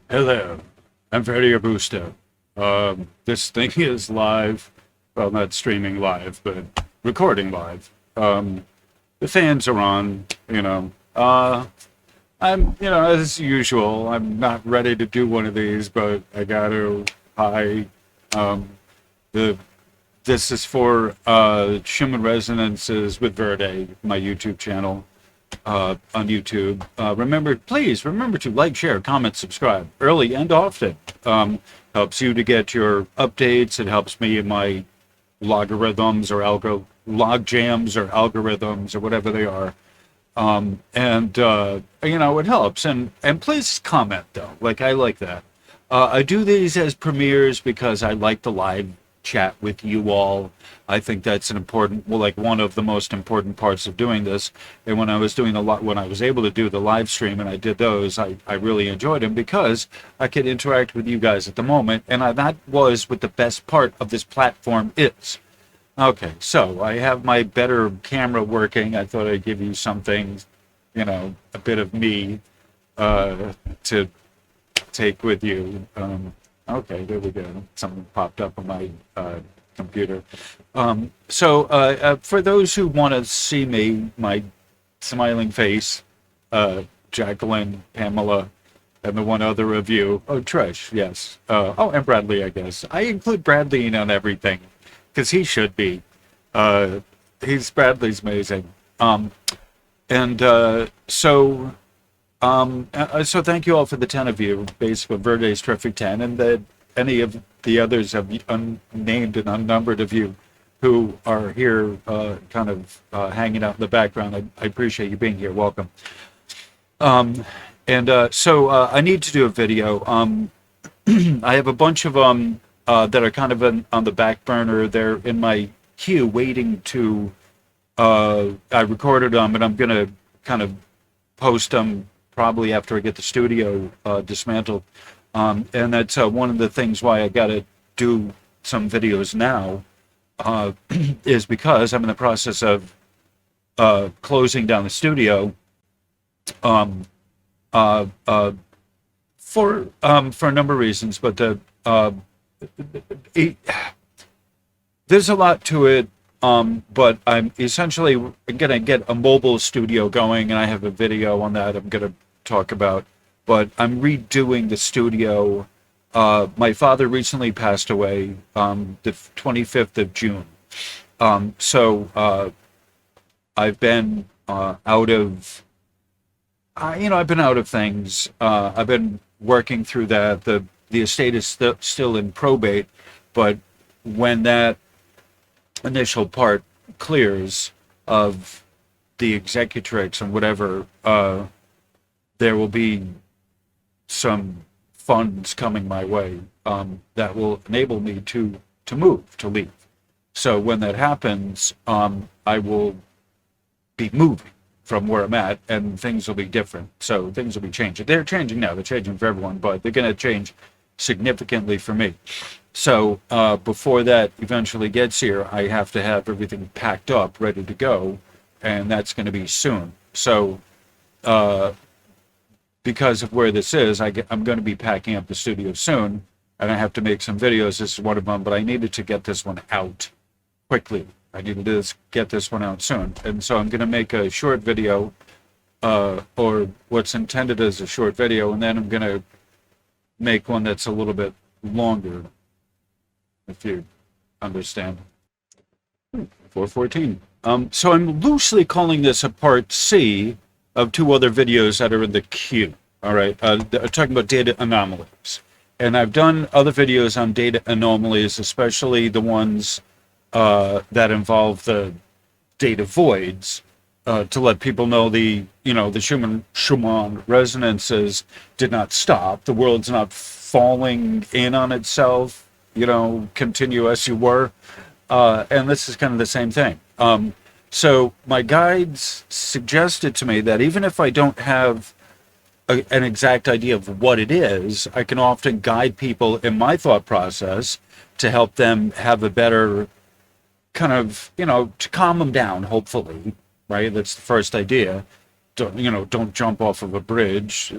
Hello, I'm Ferdy Busto. This thing is live. Well, not streaming live, but recording live. The fans are on, you know. As usual, I'm not ready to do one of these, but I got to. Hi. Um, the This is for Schumann Resonances with Verde, my YouTube channel on YouTube. Please remember to like, share, comment, subscribe early and often. Helps you to get your updates. It helps me in my logarithms or log jams or algorithms or whatever they are. It helps. And please comment though. Like I like that. I do these as premieres because I like to live chat with you all. I think that's an important, well, like one of the most important parts of doing this. And when I was able to do the live stream and I did those, I really enjoyed them because I could interact with you guys at the moment. And that was what the best part of this platform is. Okay, so I have my better camera working. I thought I'd give you something, a bit of me to take with you. Okay, there we go. Something popped up on my computer. For those who want to see me, my smiling face, Jacqueline, Pamela, and the one other of you. Oh, Trish, yes. And Bradley, I guess. I include Bradley in on everything because he should be. Bradley's amazing. So thank you all for the 10 of you, basically Verde's terrific 10, and any of the others of unnamed and unnumbered of you who are here hanging out in the background. I appreciate you being here. Welcome. I need to do a video. I have a bunch of them that are kind of on the back burner. They're in my queue waiting to, I recorded them and I'm going to kind of post them probably after I get the studio dismantled. And that's one of the things why I got to do some videos now is because I'm in the process of closing down the studio for a number of reasons, but there's a lot to it. But I'm essentially going to get a mobile studio going, and I have a video on that I'm going to talk about. But I'm redoing the studio. My father recently passed away the 25th of June. I've been out of, I've been out of things. I've been working through that. The estate is still in probate, but when that initial part clears of the executrix and whatever, there will be some funds coming my way that will enable me to leave. So when that happens, I will be moving from where I'm at, and things will be different. So things will be changing. They're changing now. They're changing for everyone, but they're going to change significantly for me. So before that eventually gets here, I have to have everything packed up, ready to go, and that's going to be soon. So because of where this is, I'm going to be packing up the studio soon, and I have to make some videos. This is one of them, but I needed to get this one out quickly. I needed to get this one out soon. And so I'm going to make a short video, or what's intended as a short video, and then I'm going to make one that's a little bit longer, if you understand. 414. So I'm loosely calling this a part C of two other videos that are in the queue. All right, talking about data anomalies. And I've done other videos on data anomalies, especially the ones that involve the data voids, to let people know the Schumann resonances did not stop. The world's not falling in on itself, continue as you were. And this is kind of the same thing. So my guides suggested to me that even if I don't have an exact idea of what it is, I can often guide people in my thought process to help them have a better kind of, to calm them down, hopefully, right? That's the first idea. Don't jump off of a bridge,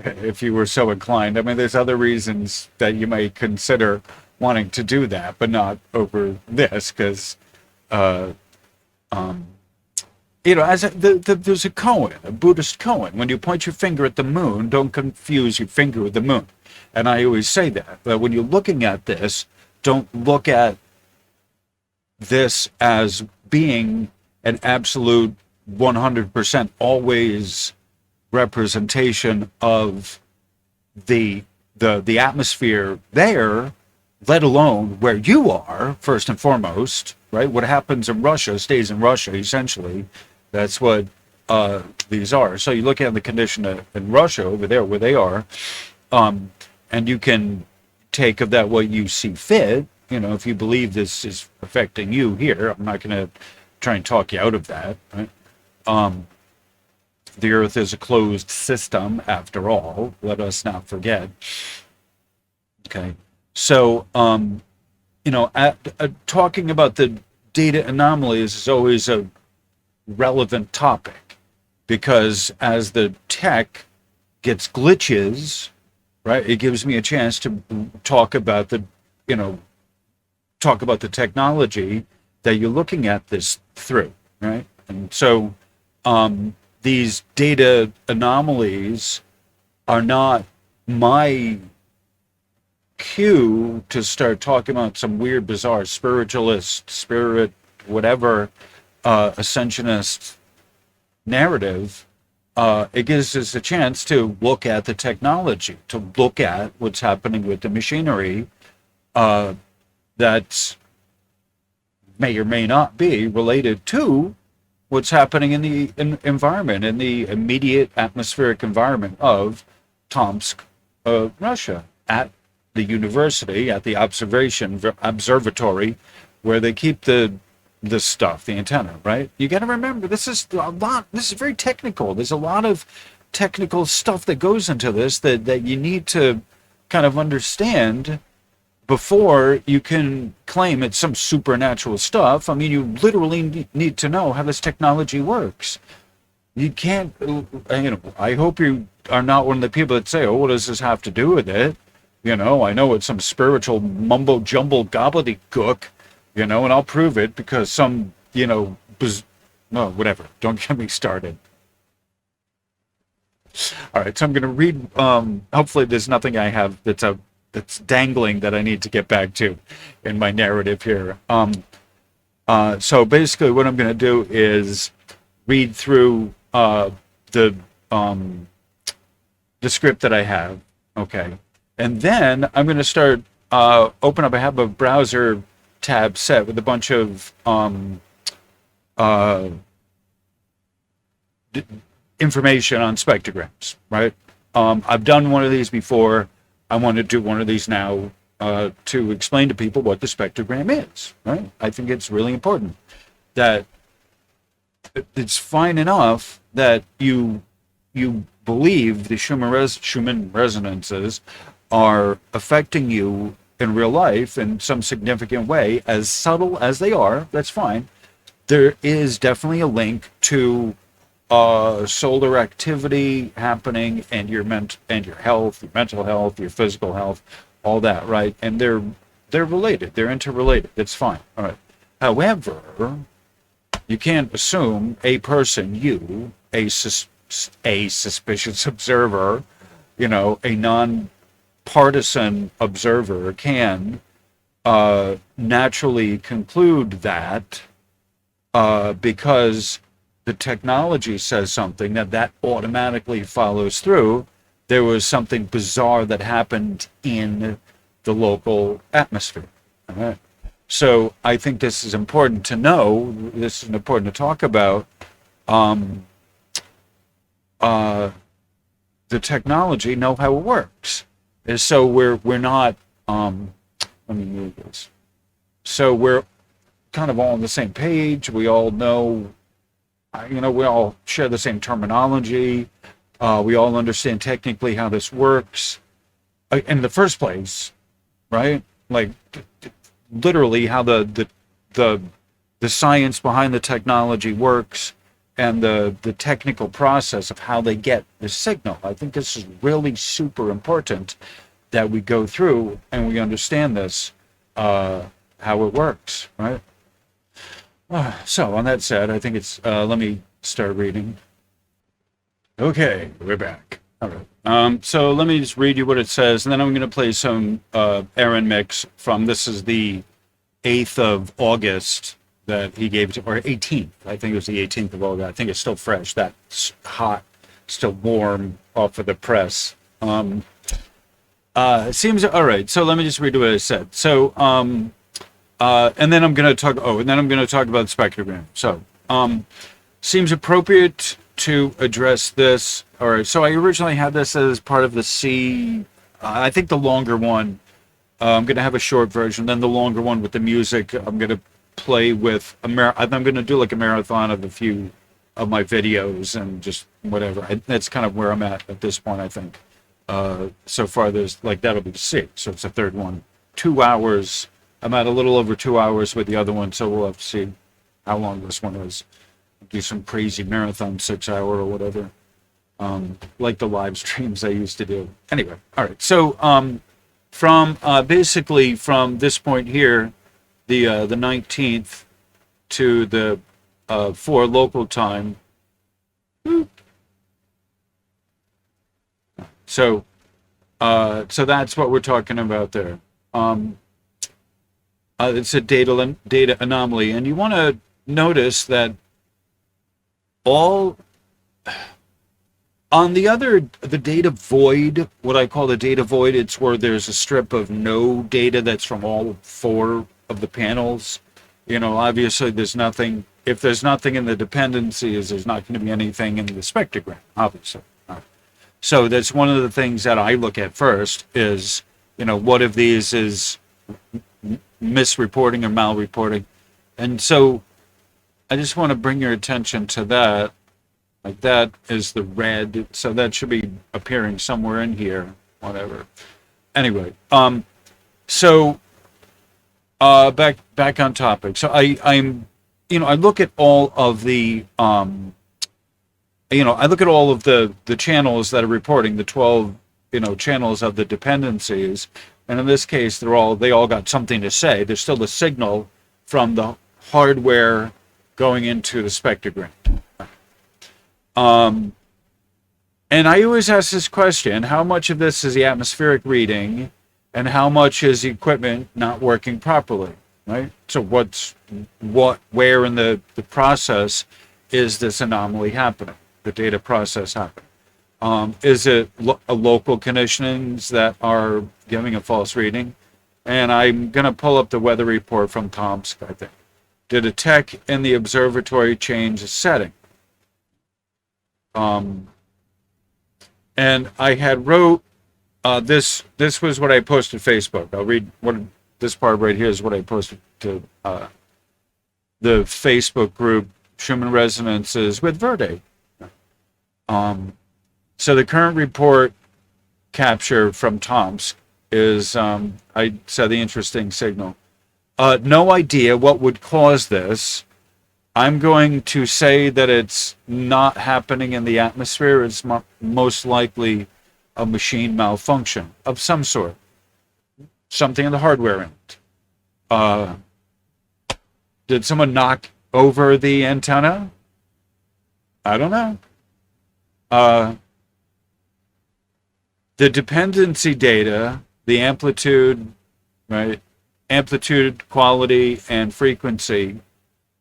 if you were so inclined. I mean, there's other reasons that you may consider wanting to do that, but not over this, because as there's a koan, a Buddhist koan. When you point your finger at the moon, don't confuse your finger with the moon. And I always say that when you're looking at this, don't look at this as being an absolute 100% always representation of the atmosphere there, let alone where you are, first and foremost, right? What happens in Russia stays in Russia, essentially. That's what these are. So you look at the condition in Russia over there where they are, and you can take of that what you see fit. If you believe this is affecting you here, I'm not going to try and talk you out of that, right? The Earth is a closed system, after all. Let us not forget. Okay. So, talking about the data anomalies is always a relevant topic, because as the tech gets glitches, right, it gives me a chance to talk about the technology that you're looking at this through, right? And so these data anomalies are not my cue to start talking about some weird, bizarre spiritualist, whatever, ascensionist narrative. It gives us a chance to look at the technology, to look at what's happening with the machinery that may or may not be related to what's happening in the environment, in the immediate atmospheric environment of Tomsk, Russia, at the university, at the observatory, where they keep the stuff, the antenna, right? You got to remember, this is very technical. There's a lot of technical stuff that goes into this that you need to kind of understand before you can claim it's some supernatural stuff. I mean, you literally need to know how this technology works. You can't, I hope you are not one of the people that say, oh, what does this have to do with it? I know it's some spiritual mumbo jumbo gobbledygook, and I'll prove it because some, no, whatever. Don't get me started. All right, so I'm going to read, hopefully there's nothing I have that's dangling that I need to get back to in my narrative here. So basically what I'm going to do is read through the script that I have, okay? And then I'm going to start, I have a browser tab set with a bunch of information on spectrograms, right? I've done one of these before. I want to do one of these now to explain to people what the spectrogram is, right? I think it's really important that it's fine enough that you believe the Schumann resonances are affecting you in real life in some significant way, as subtle as they are. That's fine. There is definitely a link to solar activity happening and your health, your mental health, your physical health, all that, right? And they're related. They're interrelated. That's fine. All right. However, you can't assume a person, a suspicious observer, a non-partisan observer can naturally conclude that because the technology says something that automatically follows through. There was something bizarre that happened in the local atmosphere. All right. So I think this is important to know. This is important to talk about. The technology, know how it works. And so we're not. Let me move this. So we're kind of all on the same page. We all know. We all share the same terminology. We all understand technically how this works in the first place, right? Like literally how the science behind the technology works and the technical process of how they get the signal. I think this is really super important that we go through and we understand this, how it works, right? So on that said, I think it's, let me start reading. Okay, we're back. All right. So let me just read you what it says, and then I'm going to play some Aronmix from, this is the 8th of August that he gave to, or 18th. I think it was the 18th of August. I think it's still fresh. That's hot, still warm off of the press. It seems, all right. So let me just read what I said. So, and then I'm going to talk, and then I'm going to talk about Spectrogram. So, seems appropriate to address this. All right. So I originally had this as part of the C, I think the longer one. I'm going to have a short version, then the longer one with the music. I'm going to play with I'm going to do like a marathon of a few of my videos and just whatever. That's kind of where I'm at this point, I think. So far, there's like, that'll be 6. So it's the third one. 2 hours. I'm at a little over 2 hours with the other one, so we'll have to see how long this one is. Do some crazy marathon 6-hour or whatever, like the live streams I used to do. Anyway, all right. So from basically from this point here, the 19th to the 4 local time. So so that's what we're talking about there. It's a data anomaly, and you want to notice that all on the data void, what I call the data void, it's where there's a strip of no data that's from all 4 of the panels. You know, obviously there's nothing, if there's nothing in the dependencies, there's not going to be anything in the spectrogram, obviously. So that's one of the things that I look at first is, you know, what of these is misreporting or malreporting. And so I just want to bring your attention to that. Like that is the red, so that should be appearing somewhere in here, whatever. Anyway, so back on topic. So I'm, you know, I look at all of the I look at all of the channels that are reporting, the 12, channels of the dependencies, and in this case, they all got something to say. There's still a signal from the hardware going into the spectrogram. And I always ask this question: how much of this is the atmospheric reading, and how much is the equipment not working properly? Right. So where in the process is this anomaly happening? The data process happening? Is it local conditions that are giving a false reading? And I'm going to pull up the weather report from Tomsk, I think. Did a tech in the observatory change a setting? And I had wrote, this was what I posted to Facebook. I'll read this part right here is what I posted to the Facebook group, Schumann Resonances with Verde. So the current report capture from Tomsk is, I said the interesting signal. No idea what would cause this. I'm going to say that it's not happening in the atmosphere. It's most likely a machine malfunction of some sort. Something in the hardware end. Did someone knock over the antenna? I don't know. The dependency data, the amplitude, right? Amplitude, quality, and frequency,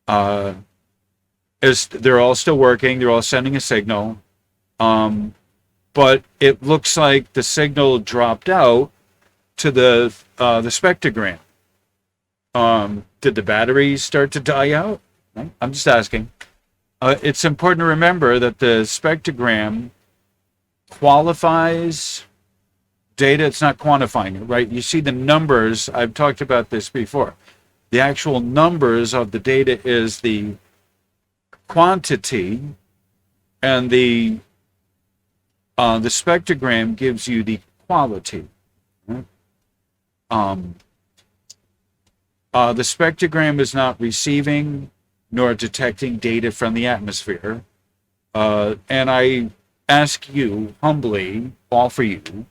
they're all still working. They're all sending a signal. But it looks like the signal dropped out to the spectrogram. Did the batteries start to die out? I'm just asking. It's important to remember that the spectrogram qualifies data. It's not quantifying it, right? You see the numbers. I've talked about this before. The actual numbers of the data is the quantity, and the spectrogram gives you the quality. Right? The spectrogram is not receiving nor detecting data from the atmosphere. And I ask you humbly, offer you,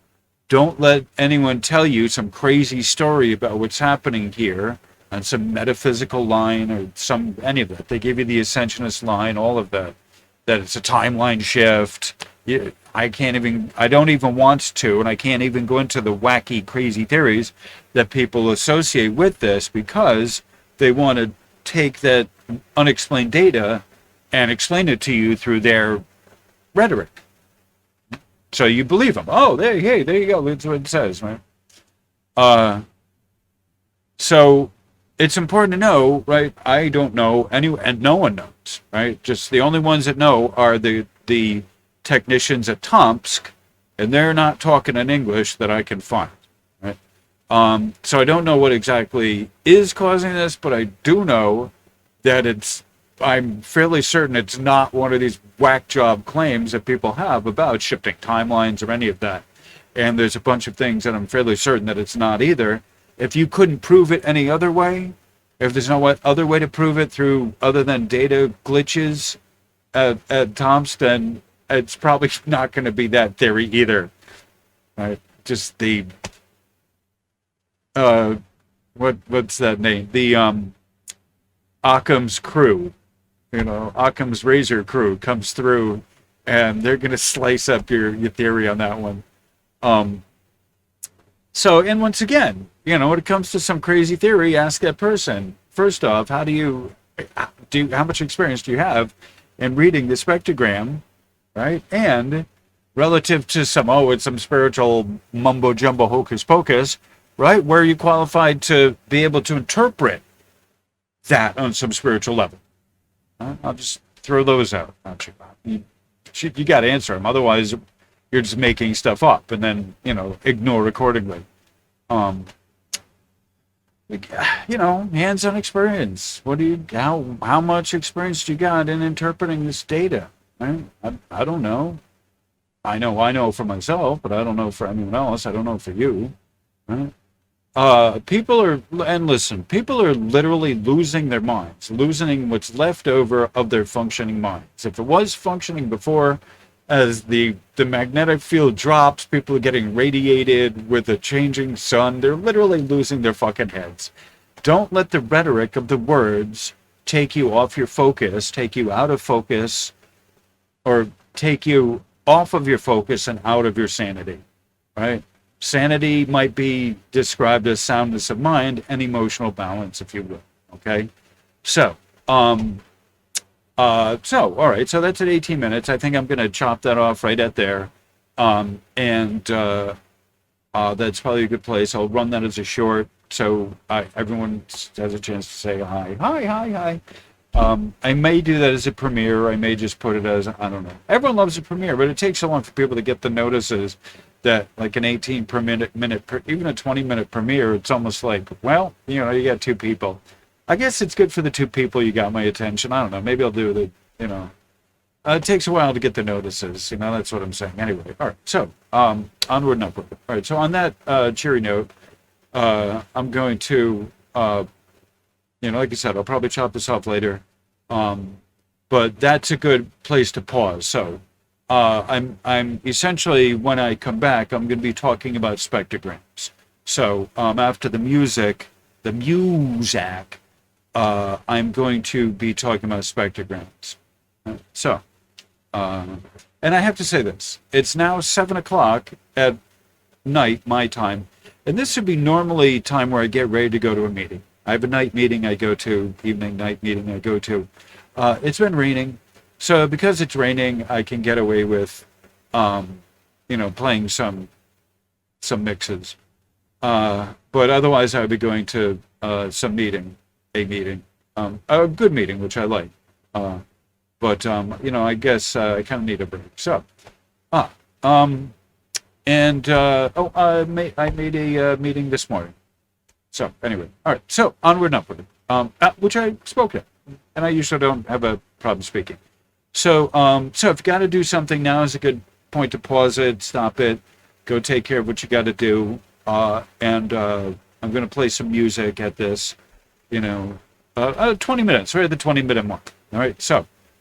don't let anyone tell you some crazy story about what's happening here on some metaphysical line or some any of that. They give you the ascensionist line, all of that. That it's a timeline shift. I don't even want to, and I can't even go into the wacky, crazy theories that people associate with this because they want to take that unexplained data and explain it to you through their rhetoric. So you believe them. Oh, there you go. That's what it says, right? Uh, so it's important to know, right? I don't know any, and no one knows, right? Just the only ones that know are the technicians at Tomsk, and they're not talking in English that I can find, right? So I don't know what exactly is causing this, but I do know that I'm fairly certain it's not one of these whack job claims that people have about shifting timelines or any of that. And there's a bunch of things that I'm fairly certain that it's not either. If you couldn't prove it any other way, if there's no other way to prove it through other than data glitches at Tomsk, then it's probably not going to be that theory either. Right? Just the what's that name? The Occam's crew, Occam's razor crew comes through, and they're going to slice up your theory on that one. So, and once again, when it comes to some crazy theory, ask that person. First off, how much experience do you have in reading the spectrogram, right? And relative to it's some spiritual mumbo jumbo hocus pocus, right? Where are you qualified to be able to interpret that on some spiritual level? I'll just throw those out. You got to answer them. Otherwise, you're just making stuff up and then, ignore accordingly. Hands-on experience. How much experience do you got in interpreting this data? Right? I don't know. I know for myself, but I don't know for anyone else. I don't know for you. Right? People are literally losing their minds, losing what's left over of their functioning minds. If it was functioning before, as the magnetic field drops, people are getting radiated with a changing sun. They're literally losing their fucking heads. Don't let the rhetoric of the words take you off your focus, take you out of focus, or take you off of your focus and out of your sanity, right? Sanity might be described as soundness of mind and emotional balance, if you will. Okay, so all right. So that's at 18 minutes. I think I'm going to chop that off right at there, and that's probably a good place. I'll run that as a short, so everyone has a chance to say hi. I may do that as a premiere. I may just put it as, I don't know. Everyone loves a premiere, but it takes so long for people to get the notices that like an 18 per minute, even a 20-minute premiere, it's almost like, well, you got two people. I guess it's good for the two people you got my attention. I don't know. Maybe I'll do it takes a while to get the notices. That's what I'm saying. Anyway, all right. So onward and upward. All right. So on that cheery note, I'm going to, like I said, I'll probably chop this off later. But that's a good place to pause. So I'm essentially, when I come back, I'm going to be talking about spectrograms. So after the music, I'm going to be talking about spectrograms. So, and I have to say this, it's now 7:00 at night, my time, and this would be normally time where I get ready to go to a meeting. I have a night meeting I go to, night meeting I go to. It's been raining, so because it's raining, I can get away with, playing some mixes. But otherwise, I would be going to a good meeting, which I like. But I guess I kind of need a break. So, I made a meeting this morning. So anyway, all right. So onward and upward, which I spoke at, and I usually don't have a problem speaking. So if you got to do something, now is a good point to pause it, stop it, go take care of what you got to do, and I'm going to play some music at this, 20 minutes, right at the 20-minute mark. All right. So